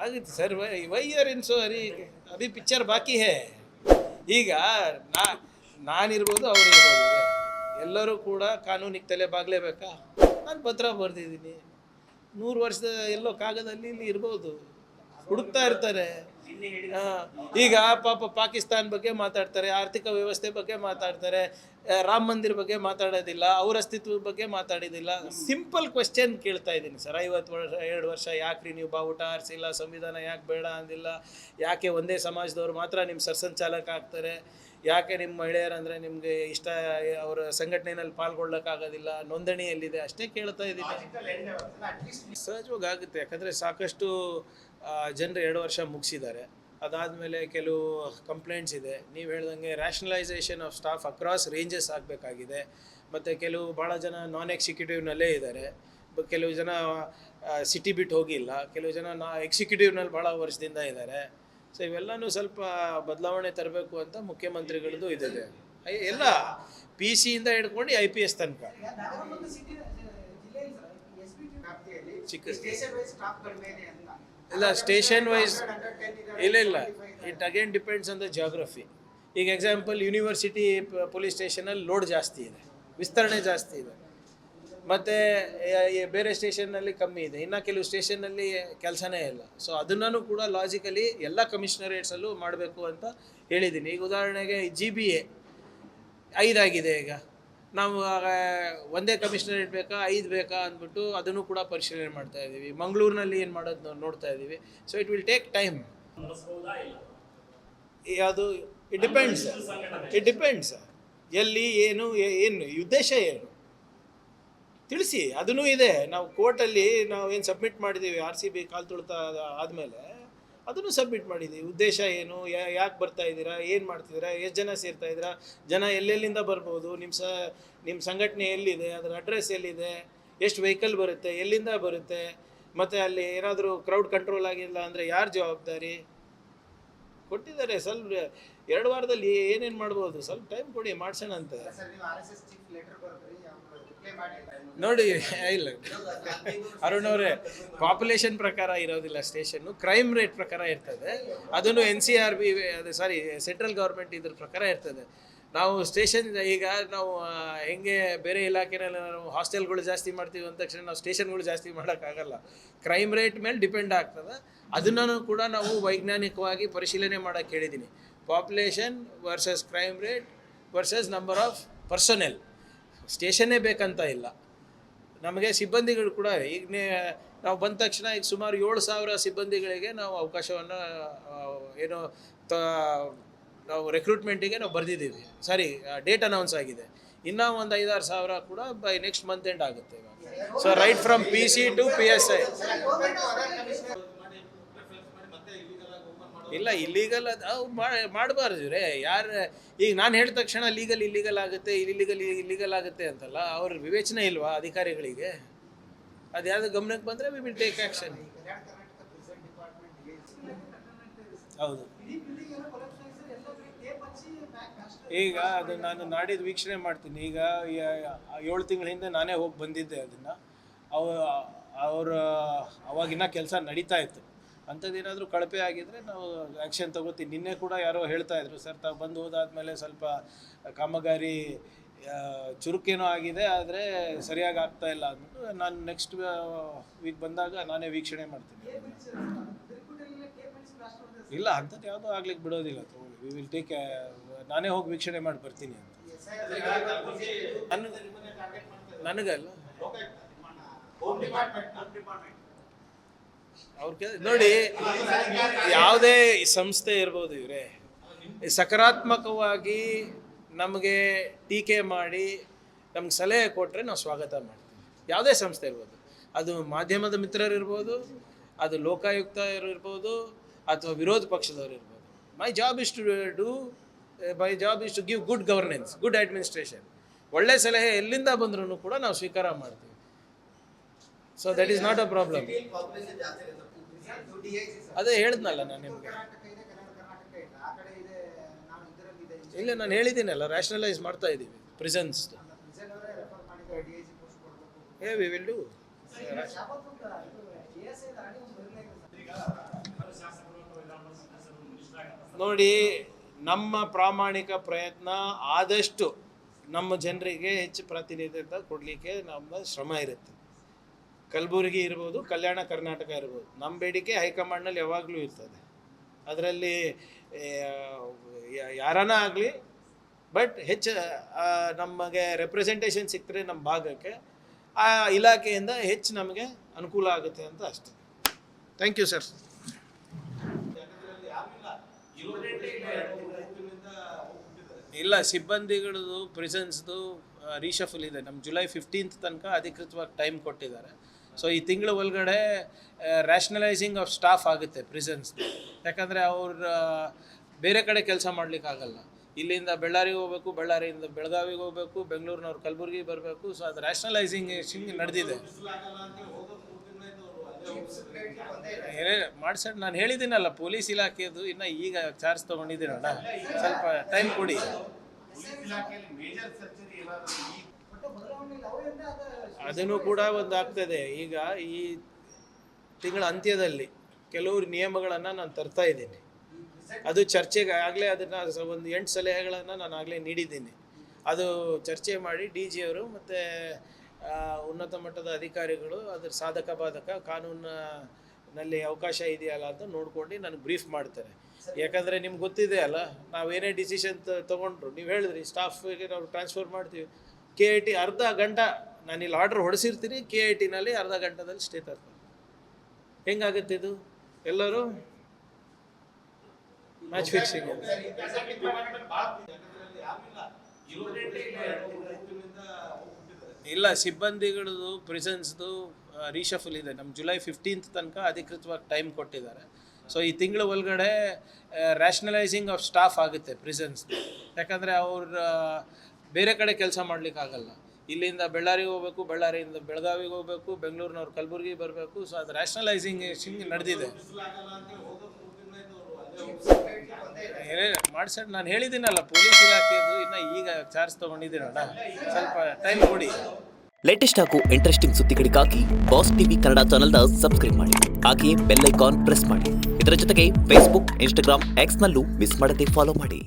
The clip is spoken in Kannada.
ಆಗುತ್ತೆ sir. Why are in so Hari, Abhi picture ಬಾಕಿ ಹೇ. ಈಗ ನಾನಿರ್ಬೋದು, ಅವ್ರು ಇರ್ಬೋದು, ಎಲ್ಲರೂ ಕೂಡ ಕಾನೂನಿಗೆ ತಲೆ ಬಾಗಲೇಬೇಕಾ? ನಾನು ಪತ್ರ ಬರೆದಿದ್ದೀನಿ. 100 ವರ್ಷದ ಎಲ್ಲೋ ಕಾಗದಲ್ಲಿ ಇಲ್ಲಿ ಇರ್ಬೋದು, ಹುಡುಕ್ತಾ ಇರ್ತಾರೆ. ಈಗ ಪಾಪ ಪಾಕಿಸ್ತಾನ ಬಗ್ಗೆ ಮಾತಾಡ್ತಾರೆ, ಆರ್ಥಿಕ ವ್ಯವಸ್ಥೆ ಬಗ್ಗೆ ಮಾತಾಡ್ತಾರೆ, ರಾಮ ಮಂದಿರ ಬಗ್ಗೆ ಮಾತಾಡೋದಿಲ್ಲ, ಅವ್ರ ಅಸ್ತಿತ್ವದ ಬಗ್ಗೆ ಮಾತಾಡೋದಿಲ್ಲ. ಸಿಂಪಲ್ ಕ್ವೆಶ್ಚನ್ ಕೇಳ್ತಾ ಇದ್ದೀನಿ ಸರ್. 52 ವರ್ಷ ಯಾಕ್ರಿ ನೀವು ಬಾವುಟ ಆರಿಸಿಲ್ಲ, ಸಂವಿಧಾನ ಯಾಕೆ ಬೇಡ ಅಂದಿಲ್ಲ, ಯಾಕೆ ಒಂದೇ ಸಮಾಜದವ್ರು ಮಾತ್ರ ನಿಮ್ಮ ಸರ್ಸಂಚಾಲಕ ಆಗ್ತಾರೆ, ಯಾಕೆ ನಿಮ್ಮ ಮಹಿಳೆಯರಂದರೆ ನಿಮಗೆ ಇಷ್ಟ, ಅವರ ಸಂಘಟನೆಯಲ್ಲಿ ಪಾಲ್ಗೊಳ್ಳೋಕ್ಕಾಗೋದಿಲ್ಲ, ನೋಂದಣಿಯಲ್ಲಿದೆ, ಅಷ್ಟೇ ಕೇಳ್ತಾ ಇದ್ದೀನಿ. ಸಹಜವಾಗಿ ಆಗುತ್ತೆ, ಯಾಕಂದರೆ ಸಾಕಷ್ಟು ಜನರು 2 ವರ್ಷ ಮುಗಿಸಿದ್ದಾರೆ. ಅದಾದಮೇಲೆ ಕೆಲವು ಕಂಪ್ಲೇಂಟ್ಸ್ ಇದೆ. ನೀವು ಹೇಳ್ದಂಗೆ rationalisation of staff across ranges ಆಗಬೇಕಾಗಿದೆ. ಮತ್ತು ಕೆಲವು ಭಾಳ ಜನ ನಾನ್ ಎಕ್ಸಿಕ್ಯೂಟಿವ್ನಲ್ಲೇ ಇದ್ದಾರೆ, ಕೆಲವು ಜನ ಸಿಟಿ ಬಿಟ್ಟು ಹೋಗಿಲ್ಲ, ಕೆಲವು ಜನ ಎಕ್ಸಿಕ್ಯೂಟಿವ್ನಲ್ಲಿ ಭಾಳ ವರ್ಷದಿಂದ ಇದ್ದಾರೆ. ಸೊ ಇವೆಲ್ಲನೂ ಸ್ವಲ್ಪ ಬದಲಾವಣೆ ತರಬೇಕು ಅಂತ ಮುಖ್ಯಮಂತ್ರಿಗಳದ್ದು ಇದಿದೆ. ಎಲ್ಲ PC ಇಂದ ಹಿಡ್ಕೊಂಡು IPS ತನಕ ಚಿಕ್ಕ ಇಲ್ಲ, ಸ್ಟೇಷನ್ ವೈಸ್ ಇಲ್ಲ. It again depends on the geography. ಈಗ ಎಕ್ಸಾಂಪಲ್ ಯೂನಿವರ್ಸಿಟಿ ಪೊಲೀಸ್ ಸ್ಟೇಷನಲ್ಲಿ ಲೋಡ್ ಜಾಸ್ತಿ ಇದೆ, ವಿಸ್ತರಣೆ ಜಾಸ್ತಿ ಇದೆ, ಮತ್ತು ಬೇರೆ ಸ್ಟೇಷನ್ನಲ್ಲಿ ಕಮ್ಮಿ ಇದೆ, ಇನ್ನು ಕೆಲವು ಸ್ಟೇಷನ್ನಲ್ಲಿ ಕೆಲಸನೇ ಇಲ್ಲ. ಸೊ ಅದನ್ನು ಕೂಡ ಲಾಜಿಕಲಿ ಎಲ್ಲ ಕಮಿಷನರೇಟ್ಸಲ್ಲೂ ಮಾಡಬೇಕು ಅಂತ ಹೇಳಿದ್ದೀನಿ. ಈಗ ಉದಾಹರಣೆಗೆ GBA 5 ಆಗಿದೆ. ಈಗ ನಾವು ಒಂದೇ ಕಮಿಷನರೇಟ್ ಬೇಕಾ 5 ಬೇಕಾ ಅಂದ್ಬಿಟ್ಟು ಅದನ್ನು ಕೂಡ ಪರಿಶೀಲನೆ ಮಾಡ್ತಾ ಇದ್ದೀವಿ. ಮಂಗಳೂರಿನಲ್ಲಿ ಏನು ಮಾಡೋದು ನೋಡ್ತಾ ಇದ್ದೀವಿ. So it will take time. ಅದು ಇಟ್ ಡಿಪೆಂಡ್ಸ್ ಎಲ್ಲಿ ಏನು ಉದ್ದೇಶ ಏನು ತಿಳಿಸಿ. ಅದೂ ಇದೆ. ನಾವು ಕೋರ್ಟಲ್ಲಿ ನಾವು ಏನು ಸಬ್ಮಿಟ್ ಮಾಡಿದ್ದೀವಿ, RCB ಕಾಲು ತುಳಿತ ಆದಮೇಲೆ ಅದನ್ನು ಸಬ್ಮಿಟ್ ಮಾಡಿದ್ದೀವಿ. ಉದ್ದೇಶ ಏನು, ಯಾಕೆ ಬರ್ತಾ ಇದ್ದೀರಾ, ಏನು ಮಾಡ್ತಿದ್ದೀರಾ, ಎಷ್ಟು ಜನ ಸೇರ್ತಾ ಇದ್ದೀರಾ, ಜನ ಎಲ್ಲೆಲ್ಲಿಂದ ಬರ್ಬೋದು, ನಿಮ್ಮ ಸಂಘಟನೆ ಎಲ್ಲಿದೆ, ಅದರ ಅಡ್ರೆಸ್ ಎಲ್ಲಿದೆ, ಎಷ್ಟು ವೆಹಿಕಲ್ ಬರುತ್ತೆ, ಎಲ್ಲಿಂದ ಬರುತ್ತೆ, ಮತ್ತು ಅಲ್ಲಿ ಏನಾದರೂ ಕ್ರೌಡ್ ಕಂಟ್ರೋಲ್ ಆಗಿಲ್ಲ ಅಂದರೆ ಯಾರು ಜವಾಬ್ದಾರಿ ಕೊಟ್ಟಿದ್ದಾರೆ. ಸ್ವಲ್ಪ 2 ವಾರದಲ್ಲಿ ಏನೇನು ಮಾಡ್ಬೋದು, ಸ್ವಲ್ಪ ಟೈಮ್ ಕೊಡಿ, ಮಾಡ್ಸೋಣ ಅಂತ. ನೋಡಿ, ಇಲ್ಲ ಅರುಣ್ ಅವರೇ, ಪಾಪ್ಯುಲೇಷನ್ ಪ್ರಕಾರ ಇರೋದಿಲ್ಲ ಸ್ಟೇಷನ್ನು, ಕ್ರೈಮ್ ರೇಟ್ ಪ್ರಕಾರ ಇರ್ತದೆ. ಅದನ್ನು NCRB ಸೆಂಟ್ರಲ್ ಗೌರ್ಮೆಂಟ್ ಇದ್ರ ಪ್ರಕಾರ ಇರ್ತದೆ. ನಾವು ಸ್ಟೇಷನ್ ಈಗ ನಾವು ಹೆಂಗೆ ಬೇರೆ ಇಲಾಖೆನಲ್ಲಿ ನಾವು ಹಾಸ್ಟೆಲ್ಗಳು ಜಾಸ್ತಿ ಮಾಡ್ತೀವಿ ಅಂದ ತಕ್ಷಣ ನಾವು ಸ್ಟೇಷನ್ಗಳು ಜಾಸ್ತಿ ಮಾಡೋಕ್ಕಾಗಲ್ಲ. ಕ್ರೈಮ್ ರೇಟ್ ಮೇಲೆ ಡಿಪೆಂಡ್ ಆಗ್ತದೆ. ಅದನ್ನು ಕೂಡ ನಾವು ವೈಜ್ಞಾನಿಕವಾಗಿ ಪರಿಶೀಲನೆ ಮಾಡೋಕ್ಕೆ ಹೇಳಿದ್ದೀನಿ. Population versus crime rate versus number of personnel. ಸ್ಟೇಷನ್ನೇ ಬೇಕಂತ ಇಲ್ಲ, ನಮಗೆ ಸಿಬ್ಬಂದಿಗಳು ಕೂಡ ಈಗ ನಾವು ಬಂದ ತಕ್ಷಣ ಈಗ ಸುಮಾರು 7,000 ಸಿಬ್ಬಂದಿಗಳಿಗೆ ನಾವು ಅವಕಾಶವನ್ನು ನಾವು ರೆಕ್ರೂಟ್ಮೆಂಟಿಗೆ ನಾವು ಬರೆದಿದ್ದೀವಿ. ಡೇಟ್ ಅನೌನ್ಸ್ ಆಗಿದೆ. ಇನ್ನೂ ಒಂದು 5-6 ಸಾವಿರ ಕೂಡ ಬೈ ನೆಕ್ಸ್ಟ್ ಮಂತ್ ಎಂಡ್ ಆಗುತ್ತೆ. So right from PC to PSI. ಇಲ್ಲ, ಇಲ್ಲೀಗಲ್ ಅದು ಮಾಡಬಾರ್ದು ರೇ. ಯಾರು ಈಗ ನಾನು ಹೇಳಿದ ತಕ್ಷಣ ಇಲ್ಲೀಗಲ್ ಆಗುತ್ತೆ, ಇಲ್ಲೀಗಲ್ ಆಗುತ್ತೆ ಅಂತಲ್ಲ, ಅವ್ರ ವಿವೇಚನೆ ಇಲ್ವಾ ಅಧಿಕಾರಿಗಳಿಗೆ? ಅದು ಯಾವುದು ಗಮನಕ್ಕೆ ಬಂದರೆ ವಿ ವಿಲ್ ಟೇಕ್ ಆ್ಯಕ್ಷನ್. ಹೌದು, ಈಗ ಅದು ನಾನು ನಾಡಿದ್ದು ವೀಕ್ಷಣೆ ಮಾಡ್ತೀನಿ. ಈಗ 7 ತಿಂಗಳ ಹಿಂದೆ ನಾನೇ ಹೋಗಿ ಬಂದಿದ್ದೆ. ಅದನ್ನು ಅವಾಗಿನ್ನ ಕೆಲಸ ನಡೀತಾ ಇತ್ತು. ಅಂಥದ್ದೇನಾದರೂ ಕಳಪೆ ಆಗಿದ್ದರೆ ನಾವು ಆ್ಯಕ್ಷನ್ ತೊಗೋತೀವಿ. ನಿನ್ನೆ ಕೂಡ ಯಾರೋ ಹೇಳ್ತಾ ಇದ್ರು, ಸರ್ ತಾವು ಬಂದು ಹೋದಾದ್ಮೇಲೆ ಸ್ವಲ್ಪ ಕಾಮಗಾರಿ ಚುರುಕೇನೋ ಆಗಿದೆ, ಆದರೆ ಸರಿಯಾಗಿ ಆಗ್ತಾ ಇಲ್ಲ ಅಂದ್ಬಿಟ್ಟು ನಾನು ನೆಕ್ಸ್ಟ್ ವೀಕ್ ಬಂದಾಗ ನಾನೇ ವೀಕ್ಷಣೆ ಮಾಡ್ತೀನಿ. ಇಲ್ಲ, ಅಂಥದ್ದು ಯಾವುದೂ ಆಗ್ಲಿಕ್ಕೆ ಬಿಡೋದಿಲ್ಲ. ವಿ ವಿಲ್ ಟೇಕ್, ನಾನೇ ಹೋಗಿ ವೀಕ್ಷಣೆ ಮಾಡಿ ಬರ್ತೀನಿ ಅಂತ. ನನಗಲ್ಲ, ನೋಡಿ, ಯಾವುದೇ ಸಂಸ್ಥೆ ಇರ್ಬೋದು ಇವರೇ, ಸಕಾರಾತ್ಮಕವಾಗಿ ನಮಗೆ ಟೀಕೆ ಮಾಡಿ ನಮ್ಗೆ ಸಲಹೆ ಕೊಟ್ಟರೆ ನಾವು ಸ್ವಾಗತ ಮಾಡ್ತೀವಿ. ಯಾವುದೇ ಸಂಸ್ಥೆ ಇರ್ಬೋದು, ಅದು ಮಾಧ್ಯಮದ ಮಿತ್ರರಿರ್ಬೋದು, ಅದು ಲೋಕಾಯುಕ್ತ ಇರ್ಬೋದು, ಅಥವಾ ವಿರೋಧ ಪಕ್ಷದವರು ಇರ್ಬೋದು. My job is to give good governance, good administration. ಒಳ್ಳೆ ಸಲಹೆ ಎಲ್ಲಿಂದ ಬಂದ್ರೂ ಕೂಡ ನಾವು ಸ್ವೀಕಾರ ಮಾಡ್ತೀವಿ. So that is not a problem. ಅದೇ ಹೇಳಿದ್ನಲ್ಲ ನಾನು ನಿಮಗೆ. ಇಲ್ಲ, ನಾನು ಹೇಳಿದ್ದೀನಲ್ಲ, ರ್ಯಾಷನಲೈಸ್ ಮಾಡ್ತಾ ಇದ್ದೀವಿ ಪ್ರಿಸನ್ಸ್. We will do. ನೋಡಿ, ನಮ್ಮ ಪ್ರಾಮಾಣಿಕ ಪ್ರಯತ್ನ ಆದಷ್ಟು ನಮ್ಮ ಜನರಿಗೆ ಹೆಚ್ಚು ಪ್ರಾತಿನಿಧ್ಯತೆ ಕೊಡಲಿಕ್ಕೆ ನಮ್ಮ ಶ್ರಮ ಇರುತ್ತೆ. ಕಲಬುರಗಿ ಇರ್ಬೋದು, ಕಲ್ಯಾಣ ಕರ್ನಾಟಕ ಇರ್ಬೋದು, ನಮ್ಮ ಬೇಡಿಕೆ ಹೈಕಮಾಂಡ್ನಲ್ಲಿ ಯಾವಾಗಲೂ ಇರ್ತದೆ. ಅದರಲ್ಲಿ ಯಾರನ್ನ ಆಗಲಿ, ಬಟ್ ಹೆಚ್ಚು ನಮಗೆ ರೆಪ್ರೆಸೆಂಟೇಷನ್ ಸಿಕ್ಕರೆ ನಮ್ಮ ಭಾಗಕ್ಕೆ ಆ ಇಲಾಖೆಯಿಂದ ಹೆಚ್ಚು ನಮಗೆ ಅನುಕೂಲ ಆಗುತ್ತೆ ಅಂತ ಅಷ್ಟೆ. Thank you sir. ಇಲ್ಲ, ಸಿಬ್ಬಂದಿಗಳದ್ದು ಪ್ರಿಸನ್ಸ್ದು ರೀಶಫಲ್ ಇದೆ. ನಮ್ಮ ಜುಲೈ 15th ತನಕ ಅಧಿಕೃತವಾಗಿ ಟೈಮ್ ಕೊಟ್ಟಿದ್ದಾರೆ. ಸೊ ಈ ತಿಂಗಳ ಒಳಗಡೆ ರ್ಯಾಷನಲೈಸಿಂಗ್ ಆಫ್ ಸ್ಟಾಫ್ ಆಗುತ್ತೆ ಪ್ರಿಸನ್ಸ್. ಯಾಕಂದರೆ ಅವ್ರು ಬೇರೆ ಕಡೆ ಕೆಲಸ ಮಾಡಲಿಕ್ಕಾಗಲ್ಲ. ಇಲ್ಲಿಂದ ಬೆಳ್ಳಾರಿಗೆ ಹೋಗಬೇಕು, ಬೆಳ್ಳಾರಿಯಿಂದ ಬೆಳಗಾವಿಗೆ ಹೋಗಬೇಕು, ಬೆಂಗಳೂರಿನವ್ರು ಕಲಬುರಗಿ ಬರಬೇಕು. ಸೊ ಅದು ರ್ಯಾಷನಲೈಸಿಂಗ್ ನಡೆದಿದೆ. ಮಾಡ್ಸೋಣ, ನಾನು ಹೇಳಿದ್ದೀನಲ್ಲ ಪೊಲೀಸ್ ಇಲಾಖೆದು ಇನ್ನು ಈಗ ಚಾರ್ಜ್ ತೊಗೊಂಡಿದ್ದೀನಣ್ಣ, ಸ್ವಲ್ಪ ಟೈಮ್ ಕೊಡಿ. ಅದನ್ನು ಕೂಡ ಒಂದು ಆಗ್ತದೆ. ಈಗ ಈ ತಿಂಗಳ ಅಂತ್ಯದಲ್ಲಿ ಕೆಲವರು ನಿಯಮಗಳನ್ನು ನಾನು ತರ್ತಾ ಇದ್ದೀನಿ. ಅದು ಚರ್ಚೆಗೆ ಆಗಲೇ ಅದನ್ನು ಒಂದು 8 ಸಲಹೆಗಳನ್ನು ನಾನು ಆಗಲೇ ನೀಡಿದ್ದೀನಿ. ಅದು ಚರ್ಚೆ ಮಾಡಿ DG ಅವರು ಮತ್ತು ಉನ್ನತ ಮಟ್ಟದ ಅಧಿಕಾರಿಗಳು ಅದ್ರ ಸಾಧಕ ಬಾಧಕ ಕಾನೂನಿನಲ್ಲಿ ಅವಕಾಶ ಇದೆಯಲ್ಲ ಅಂತ ನೋಡ್ಕೊಂಡು ನನಗೆ ಬ್ರೀಫ್ ಮಾಡ್ತಾರೆ. ಯಾಕಂದರೆ ನಿಮ್ಗೆ ಗೊತ್ತಿದೆ ಅಲ್ಲ, ನಾವೇನೇ ಡಿಸಿಷನ್ ತೊಗೊಂಡ್ರು, ನೀವು ಹೇಳಿದ್ರಿ ಸ್ಟಾಫಿಗೆ ನಾವು ಟ್ರಾನ್ಸ್ಫರ್ ಮಾಡ್ತೀವಿ. KIT ಅರ್ಧ ಗಂಟೆ ನಾನು ಇಲ್ಲಿ ಆರ್ಡರ್ ಹೊಡೆಸಿರ್ತೀನಿ, KITನಲ್ಲಿ ಅರ್ಧ ಗಂಟೆದಲ್ಲಿ ಸ್ಟೇ ತರ್ತಾರೆ. ಹೆಂಗಾಗುತ್ತೆ ಇದು? ಎಲ್ಲರೂ ಮ್ಯಾಚ್ ಫಿಕ್ಸಿಂಗ್. ಇಲ್ಲ, ಸಿಬ್ಬಂದಿಗಳದ್ದು ಪ್ರಿಸನ್ಸ್ದು ರೀಶಫಲ್ ಇದೆ. ನಮ್ಮ ಜುಲೈ 15th ತನಕ ಅಧಿಕೃತವಾಗಿ ಟೈಮ್ ಕೊಟ್ಟಿದ್ದಾರೆ. ಸೊ ಈ ತಿಂಗಳ ಒಳಗಡೆ ರ್ಯಾಷನಲೈಸಿಂಗ್ ಆಫ್ ಸ್ಟಾಫ್ ಆಗುತ್ತೆ ಪ್ರಿಸನ್ಸ್. ಯಾಕಂದರೆ ಅವ್ರು ಬೇರೆ ಕಡೆ ಕೆಲಸ ಮಾಡಲಿಕ್ಕಾಗಲ್ಲ. ಇಲ್ಲಿಂದ ಬೆಳ್ಳಾರಿಗೆ ಹೋಗಬೇಕು, ಬೆಳ್ಳಾರಿಯಿಂದ ಬೆಳಗಾವಿಗೆ ಹೋಗಬೇಕು, ಬೆಂಗಳೂರಿನವ್ರು ಕಲಬುರಗಿ ಬರಬೇಕು. ಸೊ ಅದು ರ್ಯಾಷನಲೈಸಿಂಗ್ ನಡೆದಿದೆ. ಮಾಡ್ಸೋಣ, ನಾನು ಹೇಳಿದ್ದೀನಲ್ಲ ಪೊಲೀಸ್ ಇಲಾಖೆದು ಇನ್ನು ಈಗ ಚಾರ್ಜ್ ತೊಗೊಂಡಿದ್ದೀನಣ್ಣ, ಸ್ವಲ್ಪ ಟೈಮ್ ಕೊಡಿ. ಲೇಟೆಸ್ಟ್ ಹಾಗೂ ಇಂಟ್ರೆಸ್ಟಿಂಗ್ ಸುದ್ದಿಗಳಿಗಾಗಿ ಬಾಸ್ ಟಿವಿ ಕನ್ನಡ ಚಾನೆಲ್ನ ಸಬ್ಸ್ಕ್ರೈಬ್ ಮಾಡಿ. ಹಾಗೆಯೇ ಬೆಲ್ ಐಕಾನ್ ಪ್ರೆಸ್ ಮಾಡಿ. ಇದರ ಜೊತೆಗೆ ಫೇಸ್ಬುಕ್, ಇನ್ಸ್ಟಾಗ್ರಾಮ್, ಎಕ್ಸ್ನಲ್ಲೂ ಮಿಸ್ ಮಾಡದೆ ಫಾಲೋ ಮಾಡಿ.